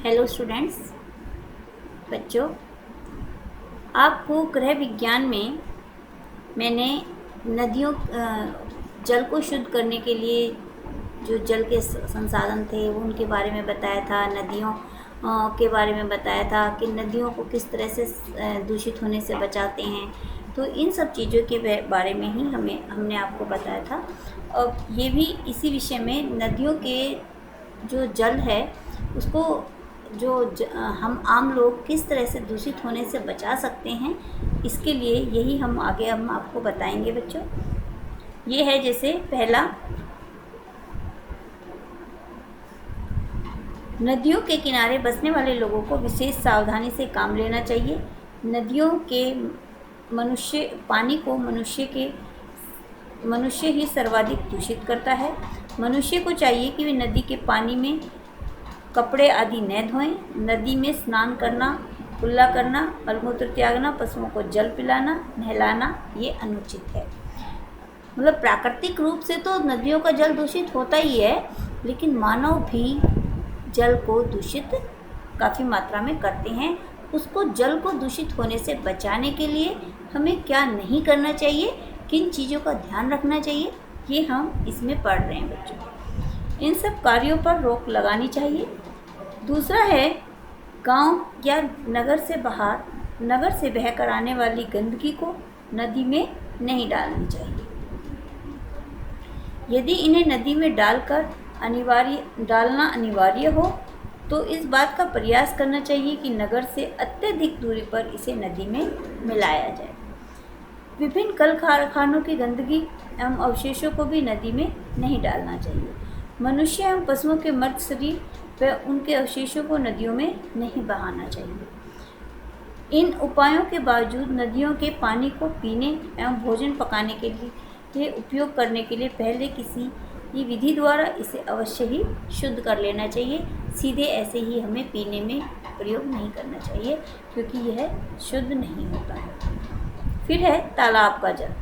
Hello students, बच्चों, आपको गृह विज्ञान में मैंने नदियों जल को शुद्ध करने के लिए जो जल के संसाधन थे उनके बारे में बताया था। नदियों के बारे में बताया था कि नदियों को किस तरह से दूषित होने से बचाते हैं। तो इन सब चीज़ों के बारे में ही हमने आपको बताया था। और ये भी इसी विषय में नदियों के जो जल है उसको हम आम लोग किस तरह से दूषित होने से बचा सकते हैं, इसके लिए यही हम आपको बताएंगे बच्चों। ये है जैसे पहला, नदियों के किनारे बसने वाले लोगों को विशेष सावधानी से काम लेना चाहिए। नदियों के पानी को मनुष्य ही सर्वाधिक दूषित करता है। मनुष्य को चाहिए कि वे नदी के पानी में कपड़े आदि न धोएं। नदी में स्नान करना, कुल्ला करना, मलमूत्र त्यागना, पशुओं को जल पिलाना, नहलाना ये अनुचित है। मतलब प्राकृतिक रूप से तो नदियों का जल दूषित होता ही है, लेकिन मानव भी जल को दूषित काफ़ी मात्रा में करते हैं। उसको जल को दूषित होने से बचाने के लिए हमें क्या नहीं करना चाहिए, किन चीज़ों का ध्यान रखना चाहिए, ये हम इसमें पढ़ रहे हैं बच्चों। इन सब कार्यों पर रोक लगानी चाहिए। दूसरा है, गांव या नगर से बहकर आने वाली गंदगी को नदी में नहीं डालनी चाहिए। यदि इन्हें नदी में डालना अनिवार्य हो तो इस बात का प्रयास करना चाहिए कि नगर से अत्यधिक दूरी पर इसे नदी में मिलाया जाए। विभिन्न कल कारखानों की गंदगी एवं अवशेषों को भी नदी में नहीं डालना चाहिए। मनुष्य एवं पशुओं के मृत शरीर व उनके अवशेषों को नदियों में नहीं बहाना चाहिए। इन उपायों के बावजूद नदियों के पानी को पीने एवं भोजन पकाने के लिए उपयोग करने के लिए पहले किसी विधि द्वारा इसे अवश्य ही शुद्ध कर लेना चाहिए। सीधे ऐसे ही हमें पीने में प्रयोग नहीं करना चाहिए, क्योंकि यह शुद्ध नहीं होता है। फिर है तालाब का जल।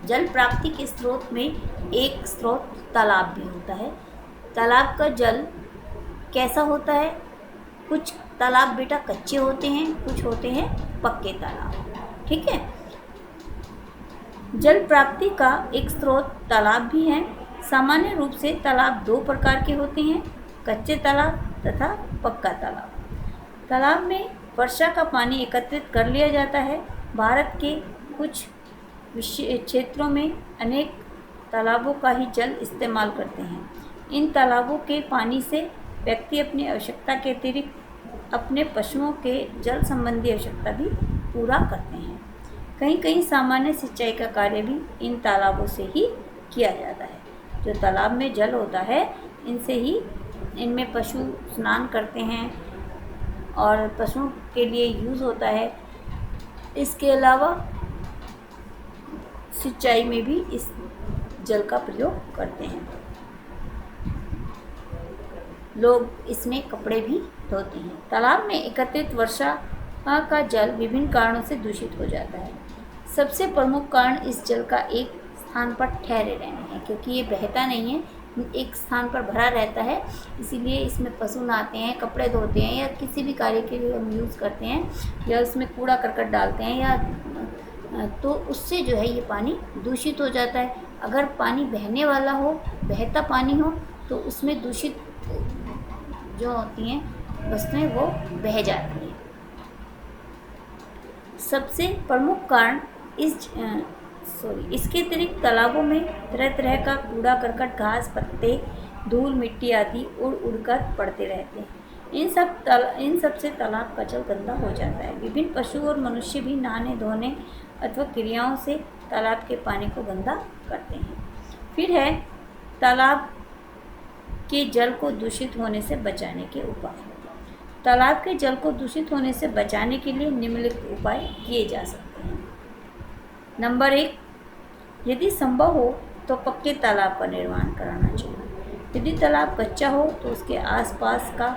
जल प्राप्ति के स्रोत में एक स्रोत तालाब भी होता है। तालाब का जल कैसा होता है? कुछ तालाब बेटा कच्चे होते हैं, कुछ होते हैं पक्के तालाब। ठीक है। जल प्राप्ति का एक स्रोत तालाब भी है। सामान्य रूप से तालाब दो प्रकार के होते हैं, कच्चे तालाब तथा पक्का तालाब। तालाब में वर्षा का पानी एकत्रित कर लिया जाता है। भारत के कुछ क्षेत्रों में अनेक तालाबों का ही जल इस्तेमाल करते हैं। इन तालाबों के पानी से व्यक्ति अपनी आवश्यकता के अतिरिक्त अपने पशुओं के जल संबंधी आवश्यकता भी पूरा करते हैं। कहीं सामान्य सिंचाई का कार्य भी इन तालाबों से ही किया जाता है। जो तालाब में जल होता है इनमें पशु स्नान करते हैं और पशुओं के लिए यूज़ होता है। इसके अलावा सिंचाई में भी इस जल का प्रयोग करते हैं। लोग इसमें कपड़े भी धोते हैं। तालाब में एकत्रित वर्षा का जल विभिन्न कारणों से दूषित हो जाता है। सबसे प्रमुख कारण इस जल का एक स्थान पर ठहरे रहना है, क्योंकि ये बहता नहीं है, एक स्थान पर भरा रहता है। इसीलिए इसमें पशु नहाते हैं, कपड़े धोते हैं, या किसी भी कार्य के लिए हम यूज़ करते हैं, या उसमें कूड़ा करकट डालते हैं, या तो उससे जो है ये पानी दूषित हो जाता है। अगर पानी बहने वाला हो, बहता पानी हो, तो उसमें दूषित जो होती हैं वस्तुएं वो बह जाती हैं। सबसे प्रमुख कारण इसके अतिरिक्त तालाबों में तरह तरह का कूड़ा करकट, घास पत्ते, धूल मिट्टी आदि उड़कर पड़ते रहते हैं। इन सब से तालाब का जल गंदा हो जाता है। विभिन्न पशु और मनुष्य भी नहाने धोने अथवा क्रियाओं से तालाब के पानी को गंदा करते हैं। फिर है तालाब के जल को दूषित होने से बचाने के उपाय। तालाब के जल को दूषित होने से बचाने के लिए निम्नलिखित उपाय किए जा सकते हैं। नंबर 1, यदि संभव हो तो पक्के तालाब का निर्माण कराना चाहिए। यदि तालाब कच्चा हो तो उसके आसपास का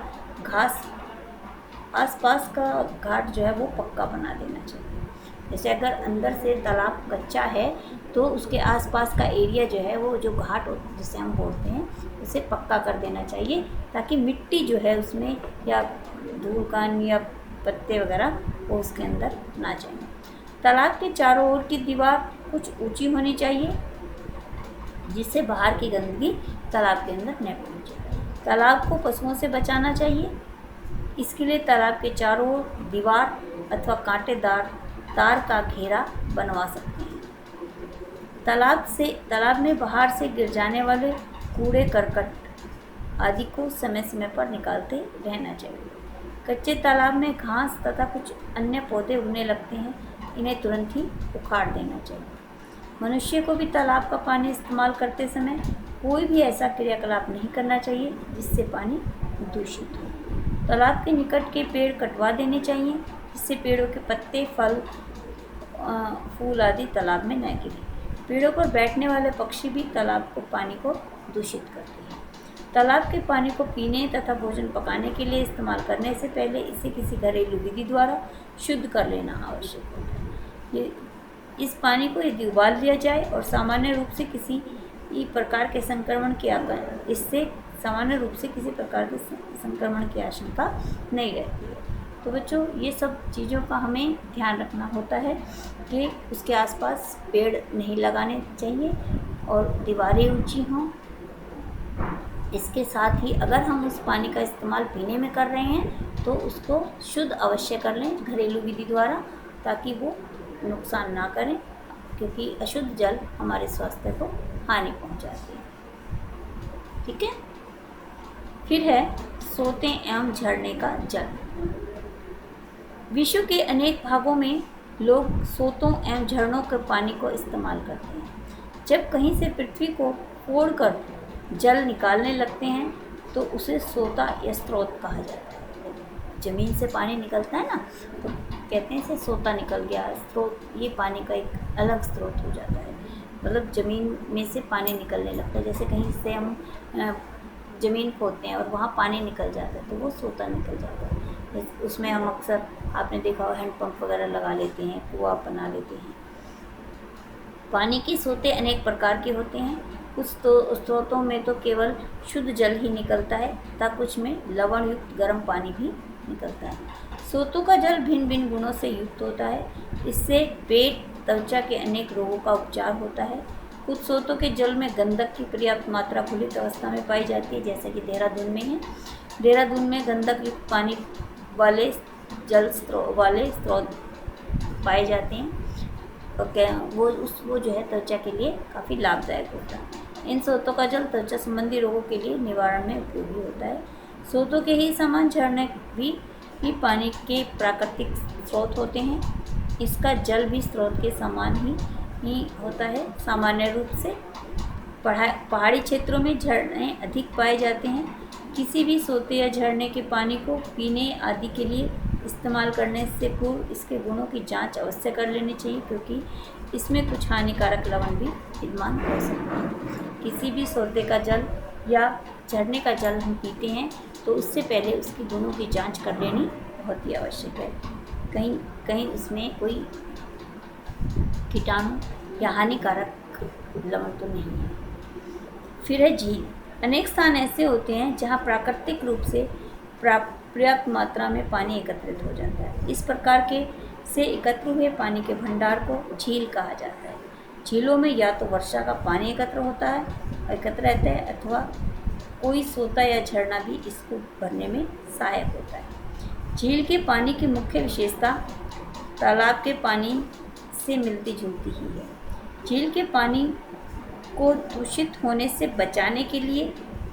घाट जो है वो पक्का बना देना चाहिए। जैसे अगर अंदर से तालाब कच्चा है तो उसके आसपास का एरिया जो है वो जो घाट जिसे हम बोलते हैं उसे पक्का कर देना चाहिए, ताकि मिट्टी जो है उसमें या धूल कण या पत्ते वगैरह वो उसके अंदर ना जाए। तालाब के चारों ओर की दीवार कुछ ऊंची होनी चाहिए जिससे बाहर की गंदगी तालाब के अंदर न पहुंचे। तालाब को पशुओं से बचाना चाहिए, इसके लिए तालाब के चारों ओर दीवार अथवा कांटेदार तार का घेरा बनवा सकते हैं। तालाब में बाहर से गिर जाने वाले कूड़े करकट आदि को समय समय पर निकालते रहना चाहिए। कच्चे तालाब में घास तथा कुछ अन्य पौधे उगने लगते हैं, इन्हें तुरंत ही उखाड़ देना चाहिए। मनुष्य को भी तालाब का पानी इस्तेमाल करते समय कोई भी ऐसा क्रियाकलाप नहीं करना चाहिए जिससे पानी दूषित हो। तालाब के निकट के पेड़ कटवा देने चाहिए जिससे पेड़ों के पत्ते, फल, फूल आदि तालाब में न गिरे। पेड़ों पर बैठने वाले पक्षी भी तालाब को पानी को दूषित करते हैं। तालाब के पानी को पीने तथा भोजन पकाने के लिए इस्तेमाल करने से पहले इसे किसी घरेलू विधि द्वारा शुद्ध कर लेना आवश्यक होता है। इस पानी को यदि उबाल लिया जाए और सामान्य रूप से किसी प्रकार के संक्रमण की आशंका नहीं रहती है। तो बच्चों, ये सब चीज़ों का हमें ध्यान रखना होता है कि उसके आसपास पेड़ नहीं लगाने चाहिए और दीवारें ऊंची हों। इसके साथ ही अगर हम उस पानी का इस्तेमाल पीने में कर रहे हैं तो उसको शुद्ध अवश्य कर लें घरेलू विधि द्वारा, ताकि वो नुकसान ना करें, क्योंकि अशुद्ध जल हमारे स्वास्थ्य को हानि पहुंचाती है। ठीक है। फिर है सोते एवं झरने का जल। विश्व के अनेक भागों में लोग सोतों एवं झरनों के पानी को इस्तेमाल करते हैं। जब कहीं से पृथ्वी को फोड़कर जल निकालने लगते हैं तो उसे सोता या स्रोत कहा जाता है। ज़मीन से पानी निकलता है ना, तो कहते हैं इसे सोता निकल गया। स्रोत, ये पानी का एक अलग स्रोत हो जाता है, मतलब ज़मीन में से पानी निकलने लगता है। जैसे कहीं से हम ज़मीन खोदते हैं और वहाँ पानी निकल जाता है तो वो सोता निकल जाता है। उसमें हम अक्सर, आपने देखा हो, हैंडपम्प वगैरह लगा लेते हैं, कुआं बना लेते हैं। पानी के सोते अनेक प्रकार के होते हैं। कुछ स्रोतों में तो केवल शुद्ध जल ही निकलता है तथा कुछ में लवण युक्त गर्म पानी भी निकलता है। सोतों का जल भिन्न भिन्न गुणों से युक्त होता है। इससे पेट, त्वचा के अनेक रोगों का उपचार होता है। कुछ सोतों के जल में गंधक की पर्याप्त मात्रा खुलित अवस्था में पाई जाती है, जैसे कि देहरादून में है। देहरादून में गंधक युक्त पानी वाले स्रोत पाए जाते हैं, वो जो है त्वचा के लिए काफ़ी लाभदायक होता है। इन स्रोतों का जल त्वचा संबंधी रोगों के लिए निवारण में उपयोगी होता है। स्रोतों के ही समान झरने भी पानी के प्राकृतिक स्रोत होते हैं। इसका जल भी स्रोत के समान ही होता है। सामान्य रूप से पहाड़ी क्षेत्रों में झरने अधिक पाए जाते हैं। किसी भी सोते या झरने के पानी को पीने आदि के लिए इस्तेमाल करने से पूर्व इसके गुणों की जांच अवश्य कर लेनी चाहिए, क्योंकि इसमें कुछ हानिकारक लवण भी विद्यमान हो सकते हैं। किसी भी सोते का जल या झरने का जल हम पीते हैं तो उससे पहले उसके गुणों की जांच कर लेनी बहुत ही आवश्यक है। कहीं उसमें कोई कीटाणु या हानिकारक लवण तो नहीं है। फिर है झील। अनेक स्थान ऐसे होते हैं जहाँ प्राकृतिक रूप से पर्याप्त मात्रा में पानी एकत्रित हो जाता है। इस प्रकार से एकत्र हुए पानी के भंडार को झील कहा जाता है। झीलों में या तो वर्षा का पानी एकत्र रहता है अथवा कोई सोता या झरना भी इसको भरने में सहायक होता है। झील के पानी की मुख्य विशेषता तालाब के पानी से मिलती जुलती ही है। झील के पानी को दूषित होने से बचाने के लिए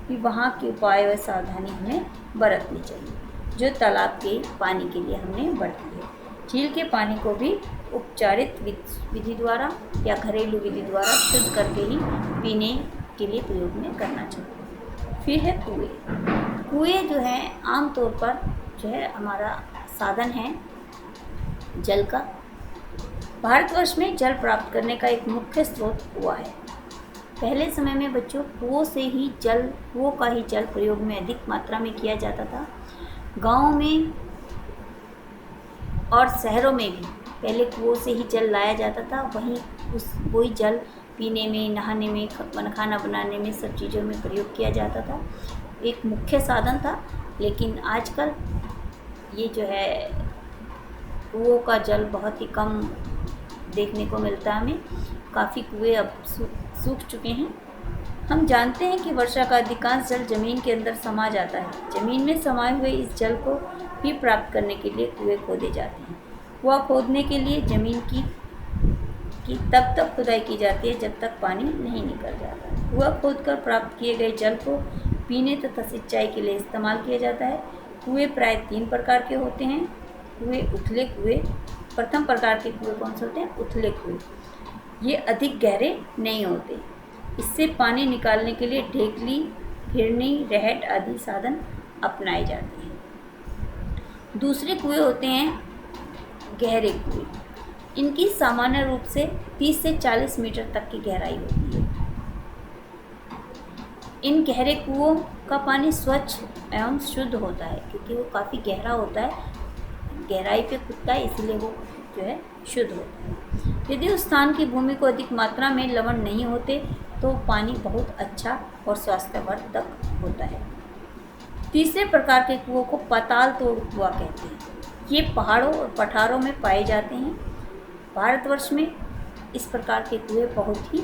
भी वहाँ के उपाय व सावधानी हमें बरतनी चाहिए, जो तालाब के पानी के लिए हमने बरती है। झील के पानी को भी उपचारित विधि द्वारा या घरेलू विधि द्वारा शुद्ध करके ही पीने के लिए प्रयोग में करना चाहिए। फिर है कुएँ। कुएँ जो है आमतौर पर जो है हमारा साधन है जल का। भारतवर्ष में जल प्राप्त करने का एक मुख्य स्रोत कुआँ है। पहले समय में बच्चों कुओं का ही जल प्रयोग में अधिक मात्रा में किया जाता था। गाँव में और शहरों में भी पहले कुओं से ही जल लाया जाता था, वही जल पीने में, नहाने में, खाना बनाने में, सब चीज़ों में प्रयोग किया जाता था, एक मुख्य साधन था। लेकिन आजकल ये जो है कुओं का जल बहुत ही कम देखने को मिलता है हमें, काफ़ी कुएं अब सूख चुके हैं। हम जानते हैं कि वर्षा का अधिकांश जल जमीन के अंदर समा जाता है। जमीन में समाये हुए इस जल को भी प्राप्त करने के लिए कुएं खोदे जाते हैं। कुआं खोदने के लिए जमीन की तब तक खुदाई की जाती है जब तक पानी नहीं निकल जाता। कुआं खोदकर प्राप्त किए गए जल को पीने तथा सिंचाई के लिए इस्तेमाल किया जाता है। कुएं प्राय 3 प्रकार के होते हैं। उथले कुएं, प्रथम प्रकार के कुएं कौन से होते हैं? उथले कुएं। ये अधिक गहरे नहीं होते। इससे पानी निकालने के लिए ढेकली, फिरनी, रहट आदि साधन अपनाए जाते हैं। दूसरे कुएं होते हैं गहरे कुएं। इनकी सामान्य रूप से 30 से 40 मीटर तक की गहराई होती है। इन गहरे कुओं का पानी स्वच्छ एवं शुद्ध होता है, क्योंकि वो काफ़ी गहरा होता है, गहराई पे कूदता है, इसलिए वो जो है शुद्ध होता है। यदि उस स्थान की भूमि को अधिक मात्रा में लवण नहीं होते तो पानी बहुत अच्छा और स्वास्थ्यवर्धक होता है। तीसरे प्रकार के कुओं को पाताल तोड़ कुआं कहते हैं। ये पहाड़ों और पठारों में पाए जाते हैं। भारतवर्ष में इस प्रकार के कुएं बहुत ही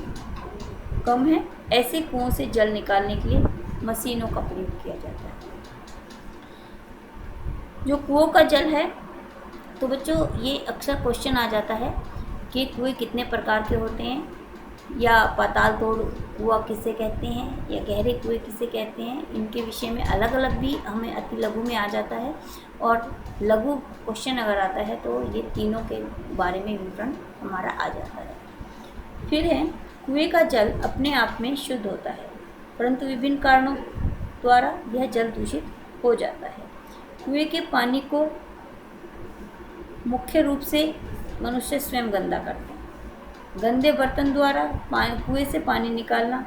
कम हैं। ऐसे कुओं से जल निकालने के लिए मशीनों का प्रयोग किया जाता है। जो कुओं का जल है, तो बच्चों ये अक्सर क्वेश्चन आ जाता है कि कुएं कितने प्रकार के होते हैं, या पाताल तोड़ कुआं किसे कहते हैं, या गहरे कुएं किसे कहते हैं। इनके विषय में अलग अलग भी हमें अति लघु में आ जाता है, और लघु क्वेश्चन अगर आता है तो ये तीनों के बारे में विवरण हमारा आ जाता है। फिर है, कुएं का जल अपने आप में शुद्ध होता है, परंतु विभिन्न कारणों द्वारा यह जल दूषित हो जाता है। कुएं के पानी को मुख्य रूप से मनुष्य स्वयं गंदा करते हैं। गंदे बर्तन द्वारा कुएं से पानी निकालना,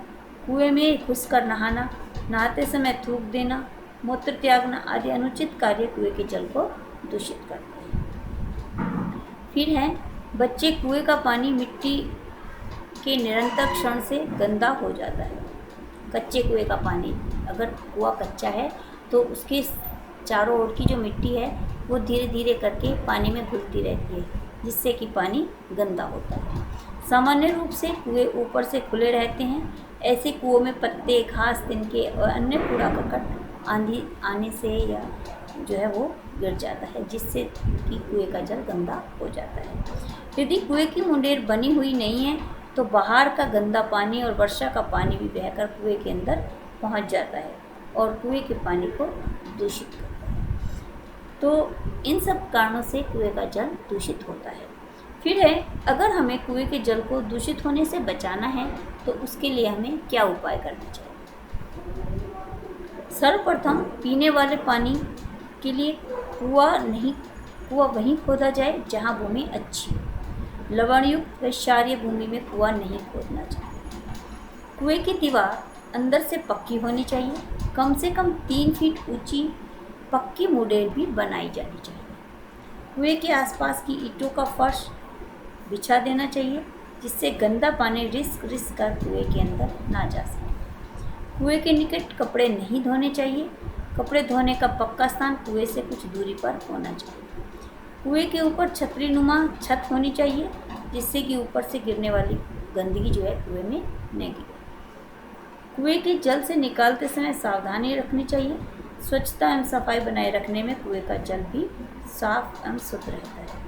कुएं में घुसकर नहाना, नहाते समय थूक देना, मूत्र त्यागना आदि अनुचित कार्य कुएं के जल को दूषित करते हैं। फिर है, बच्चे कुएं का पानी मिट्टी के निरंतर क्षरण से गंदा हो जाता है। कच्चे कुएं का पानी, अगर कुआं कच्चा है तो उसके चारों ओर की जो मिट्टी है वो धीरे धीरे करके पानी में घुलती रहती है, जिससे कि पानी गंदा होता है। सामान्य रूप से कुएं ऊपर से खुले रहते हैं। ऐसे कुओं में पत्ते, घास, तिनके और अन्य कूड़ा करकट आंधी आने से या जो है वो गिर जाता है, जिससे कि कुएं का जल गंदा हो जाता है। यदि कुएं की मुंडेर बनी हुई नहीं है तो बाहर का गंदा पानी और वर्षा का पानी भी बहकर कुएं के अंदर पहुंच जाता है और कुएं के पानी को दूषित करता है। तो इन सब कारणों से कुएं का जल दूषित होता है। फिर है, अगर हमें कुएं के जल को दूषित होने से बचाना है तो उसके लिए हमें क्या उपाय करना चाहिए? सर्वप्रथम पीने वाले पानी के लिए कुआं वहीं खोदा जाए जहां भूमि अच्छी हो। लवणयुक्त व क्षारीय भूमि में कुआं नहीं खोदना चाहिए। कुएं की दीवार अंदर से पक्की होनी चाहिए। कम से कम 3 फीट ऊंची पक्की मुंडेर भी बनाई जानी चाहिए। कुएं के आसपास की ईंटों का फर्श बिछा देना चाहिए, जिससे गंदा पानी रिस्क कर कुएं के अंदर ना जा सके। कुएं के निकट कपड़े नहीं धोने चाहिए। कपड़े धोने का पक्का स्थान कुएं से कुछ दूरी पर होना चाहिए। कुएं के ऊपर छतरी नुमा छत होनी चाहिए, जिससे कि ऊपर से गिरने वाली गंदगी जो है कुएं में न गिरे। कुएं के जल से निकालते समय सावधानी रखनी चाहिए। स्वच्छता एवं सफाई बनाए रखने में कुएं का जल भी साफ एवं शुद्ध रहता है।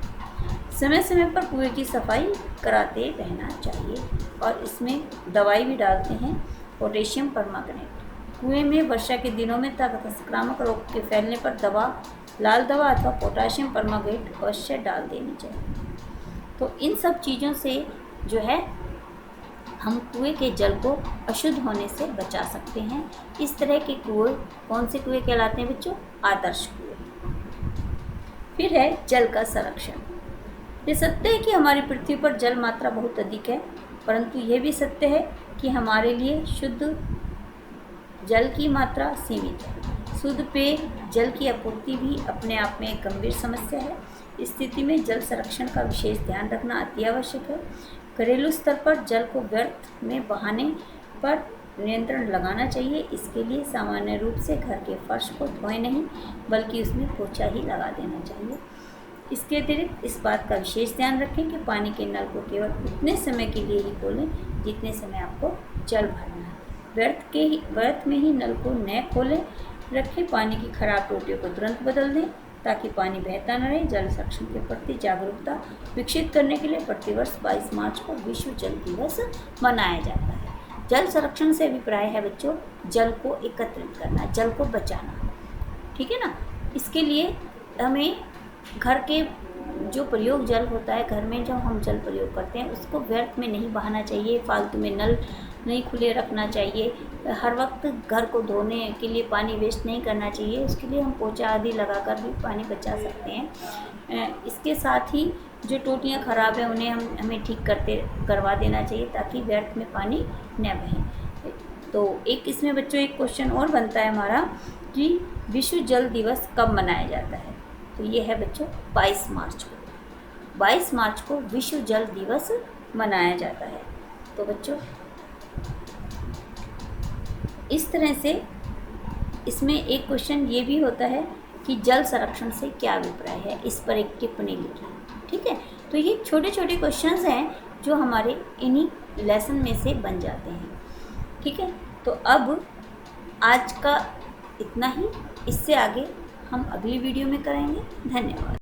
समय समय पर कुएं की सफाई कराते रहना चाहिए, और इसमें दवाई भी डालते हैं, पोटेशियम परमांगनेट। कुएं में वर्षा के दिनों में तथा संक्रामक रोग के फैलने पर लाल दवा अथवा पोटेशियम परमांगनेट अवश्य डाल देनी चाहिए। तो इन सब चीज़ों से जो है हम कुएं के जल को अशुद्ध होने से बचा सकते हैं। इस तरह के कुएं कौन से कुएं कहलाते हैं बच्चों? आदर्श कुएं। फिर है जल का संरक्षण। ये सत्य है कि हमारी पृथ्वी पर जल मात्रा बहुत अधिक है, परंतु यह भी सत्य है कि हमारे लिए शुद्ध जल की मात्रा सीमित है। शुद्ध पेय जल की आपूर्ति भी अपने आप में एक गंभीर समस्या है। स्थिति में जल संरक्षण का विशेष ध्यान रखना अति आवश्यक है। घरेलू स्तर पर जल को व्यर्थ में बहाने पर नियंत्रण लगाना चाहिए। इसके लिए सामान्य रूप से घर के फर्श को धोएं नहीं, बल्कि उसमें पोछा ही लगा देना चाहिए। इसके अतिरिक्त इस बात का विशेष ध्यान रखें कि पानी के नल को केवल उतने समय के लिए ही खोलें जितने समय आपको जल भरना है। व्यर्थ में ही नल को न खोलें रखें। पानी की खराब टोटियों को तुरंत बदल दें ताकि पानी बहता न रहे। जल संरक्षण के प्रति जागरूकता विकसित करने के लिए प्रतिवर्ष 22 मार्च को विश्व जल दिवस मनाया जाता है। जल संरक्षण से अभिप्राय है बच्चों जल को एकत्रित करना, जल को बचाना, ठीक है ना। इसके लिए हमें घर के जो प्रयोग जल होता है, घर में जो हम जल प्रयोग करते हैं उसको व्यर्थ में नहीं बहाना चाहिए, फालतू में नल नहीं खुले रखना चाहिए। हर वक्त घर को धोने के लिए पानी वेस्ट नहीं करना चाहिए। उसके लिए हम पोछा आदि लगाकर भी पानी बचा सकते हैं। इसके साथ ही जो टोटियाँ ख़राब हैं उन्हें हमें ठीक करवा देना चाहिए ताकि व्यर्थ में पानी न बहे। तो एक इसमें बच्चों एक क्वेश्चन और बनता है हमारा कि विश्व जल दिवस कब मनाया जाता है। तो ये है बच्चों 22 मार्च को। 22 मार्च को विश्व जल दिवस मनाया जाता है। तो बच्चों इस तरह से इसमें एक क्वेश्चन ये भी होता है कि जल संरक्षण से क्या अभिप्राय है, इस पर एक टिप्पणी लिखना, ठीक है। तो ये छोटे छोटे क्वेश्चंस हैं जो हमारे इन्हीं लेसन में से बन जाते हैं, ठीक है। तो अब आज का इतना ही, इससे आगे हम अगली वीडियो में करेंगे। धन्यवाद।